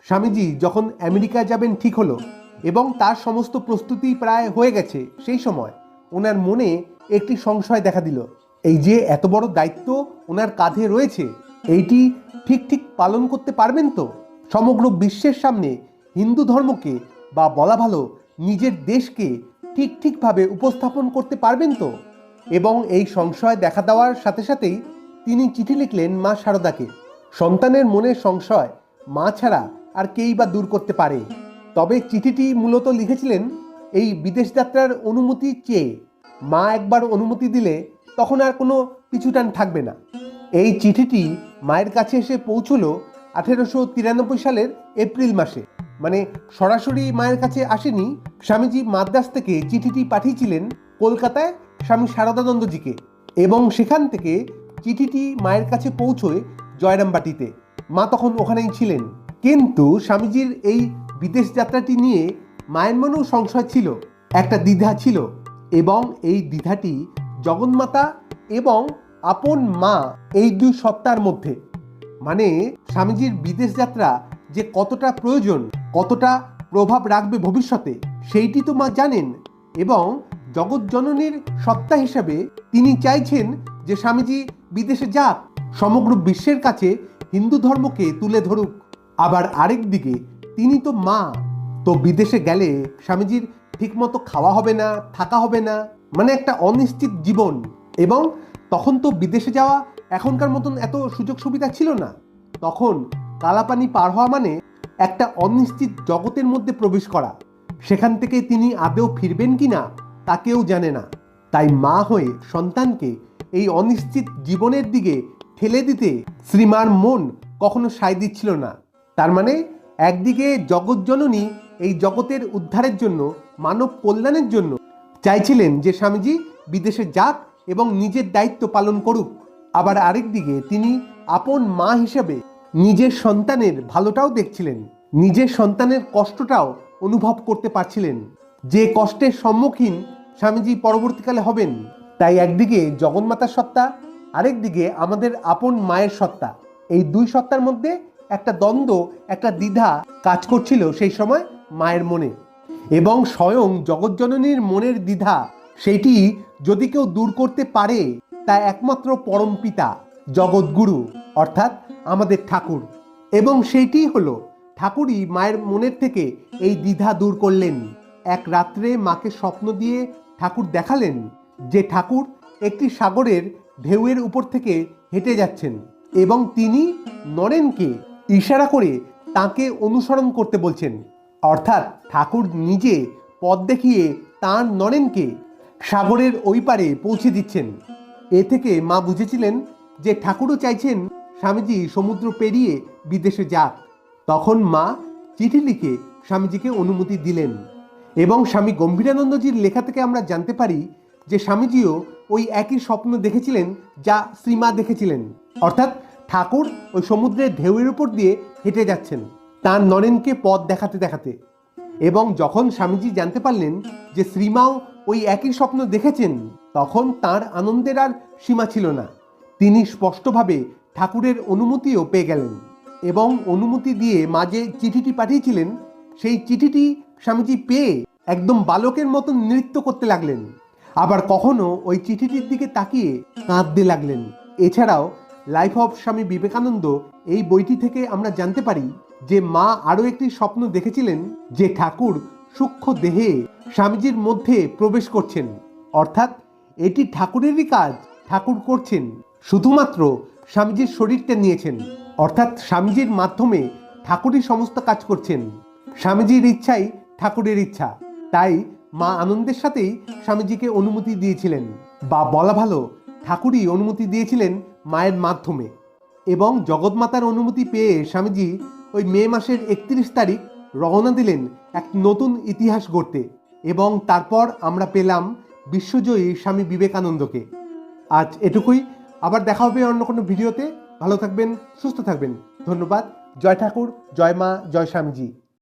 স্বামীজি যখন আমেরিকা যাবেন ঠিক হলো এবং তার সমস্ত প্রস্তুতি প্রায় হয়ে গেছে, সেই সময় ওনার মনে একটি সংশয় দেখা দিল। এই যে এত বড় দায়িত্ব ওনার কাঁধে রয়েছে, এইটি ঠিক ঠিক পালন করতে পারবেন তো? সমগ্র বিশ্বের সামনে হিন্দু ধর্মকে, বা বলা ভালো নিজের দেশকে ঠিক ঠিকভাবে উপস্থাপন করতে পারবেন তো? এবং এই সংশয় দেখা দেওয়ার সাথে সাথেই তিনি চিঠি লিখলেন মা শারদাকে। সন্তানের মনের সংশয় মা ছাড়া আর কেই বা দূর করতে পারে। তবে চিঠিটি মূলত লিখেছিলেন এই বিদেশ যাত্রার অনুমতি চেয়ে। মা একবার অনুমতি দিলে তখন আর কোনো পিছুটান থাকবে না। এই চিঠিটি মায়ের কাছে এসে পৌঁছলো 1893 সালের এপ্রিল মাসে। মানে সরাসরি মায়ের কাছে আসেনি। স্বামীজি মাদ্রাজ থেকে চিঠিটি পাঠিয়েছিলেন কলকাতায় স্বামী শারদানন্দজিকে, এবং সেখান থেকে চিঠিটি মায়ের কাছে পৌঁছয় জয়রামবাটিতে। মা তখন ওখানেই ছিলেন। কিন্তু স্বামীজির এই বিদেশ যাত্রাটি নিয়ে মায়ের মনেও সংশয় ছিল, একটা দ্বিধা ছিল, এবং এই দ্বিধাটি জগন্মাতা এবং আপন মা এই দুই সত্তার মধ্যে। মানে স্বামীজির বিদেশ যাত্রা যে কতটা প্রয়োজন, কতটা প্রভাব রাখবে ভবিষ্যতে, সেইটি তো মা জানেন। এবং জগৎ জননীর সত্তা হিসাবে তিনি চাইছেন যে স্বামীজি বিদেশে যাক, সমগ্র বিশ্বের কাছে হিন্দু ধর্মকে তুলে ধরুক। আবার আরেক দিকে তিনি তো মা, তো বিদেশে গেলে স্বামীজির ঠিকমতো খাওয়া হবে না, থাকা হবে না, মানে একটা অনিশ্চিত জীবন। এবং তখন তো বিদেশে যাওয়া এখনকার মতন এত সুযোগ সুবিধা ছিল না। তখন কালাপানি পার হওয়া মানে একটা অনিশ্চিত জগতের মধ্যে প্রবেশ করা। সেখান থেকে তিনি আদৌ ফিরবেন কিনা তা কেউ জানে না। তাই মা হয়ে সন্তানকে এই অনিশ্চিত জীবনের দিকে ঠেলে দিতে শ্রীমার মন কখনো সায় দিচ্ছিল না। তার মানে একদিকে জগৎ জননী এই জগতের উদ্ধারের জন্য, মানব কল্যাণের জন্য চাইছিলেন যে স্বামীজি বিদেশে যাক এবং নিজের দায়িত্ব পালন করুক। আবার আরেক দিকে তিনি আপন মা হিসেবে নিজের সন্তানের ভালোটাও দেখছিলেন, নিজের সন্তানের কষ্টটাও অনুভব করতে পারছিলেন, যে কষ্টের সম্মুখীন স্বামীজি পরবর্তীকালে হবেন। তাই একদিকে জগন্মাতার সত্তা, আরেকদিকে আমাদের আপন মায়ের সত্তা, এই দুই সত্তার মধ্যে একটা দ্বন্দ্ব, একটা দ্বিধা কাজ করছিল সেই সময় মায়ের মনে। এবং স্বয়ং জগৎজননীর মনের দ্বিধা, সেইটি যদি কেউ দূর করতে পারে তা একমাত্র পরম পিতা জগৎগুরু, অর্থাৎ আমাদের ঠাকুর। এবং সেইটি হলো ঠাকুরই মায়ের মনের থেকে এই দ্বিধা দূর করলেন। এক রাত্রে মাকে স্বপ্ন দিয়ে ঠাকুর দেখালেন যে ঠাকুর একটি সাগরের ঢেউয়ের উপর থেকে হেঁটে যাচ্ছেন, এবং তিনি নরেনকে ইশারা করে তাকে অনুসরণ করতে বলছেন। অর্থাৎ ঠাকুর নিজে পথ দেখিয়ে তাঁর নরেনকে সাগরের ওই পারে পৌঁছে দিচ্ছেন। এ থেকে মা বুঝেছিলেন যে ঠাকুরও চাইছেন স্বামীজি সমুদ্র পেরিয়ে বিদেশে যাক। তখন মা চিঠি লিখে স্বামীজিকে অনুমতি দিলেন। এবং স্বামী গম্ভীরানন্দজির লেখা থেকে আমরা জানতে পারি যে স্বামীজিও ওই একই স্বপ্ন দেখেছিলেন যা শ্রীমা দেখেছিলেন, অর্থাৎ ঠাকুর ওই সমুদ্রের ঢেউয়ের উপর দিয়ে হেঁটে যাচ্ছেন তার নরেনকে পথ দেখাতে দেখাতে। এবং যখন স্বামীজি জানতে পারলেন যে শ্রীমাও ওই একই স্বপ্ন দেখেছেন, তখন তার আনন্দের আর সীমা ছিল না। তিনি স্পষ্টভাবে ঠাকুরের অনুমতিও পেয়ে গেলেন, এবং অনুমতি দিয়ে মা যে চিঠিটি পাঠিয়েছিলেন সেই চিঠিটি স্বামীজি পেয়ে একদম বালকের মতন নৃত্য করতে লাগলেন। আবার কখনো ওই চিঠিটির দিকে তাকিয়ে কাঁদতে লাগলেন। এছাড়াও লাইফ অফ স্বামী বিবেকানন্দ এই বইটি থেকে আমরা জানতে পারি যে মা আরও একটি স্বপ্ন দেখেছিলেন যে ঠাকুর সূক্ষ্ম দেহে স্বামীজির মধ্যে প্রবেশ করছেন, অর্থাৎ এটি ঠাকুরেরই কাজ, ঠাকুর করছেন, শুধুমাত্র স্বামীজির শরীরটা নিয়েছেন, অর্থাৎ স্বামীজির মাধ্যমে ঠাকুরই সমস্ত কাজ করছেন। স্বামীজির ইচ্ছাই ঠাকুরের ইচ্ছা। তাই মা আনন্দের সাথেই স্বামীজিকে অনুমতি দিয়েছিলেন, বা বলা ভালো ঠাকুরই অনুমতি দিয়েছিলেন মায়ের মাধ্যমে। এবং জগৎমাতার অনুমতি পেয়ে স্বামীজি ওই মে মাসের 31 তারিখ রওনা দিলেন এক নতুন ইতিহাস গড়তে। এবং তারপর আমরা পেলাম বিশ্বজয়ী স্বামী বিবেকানন্দকে। আজ এটুকুই। আবার দেখা হবে অন্য কোনো ভিডিওতে। ভালো থাকবেন, সুস্থ থাকবেন। ধন্যবাদ। জয় ঠাকুর, জয় মা, জয় স্বামীজি।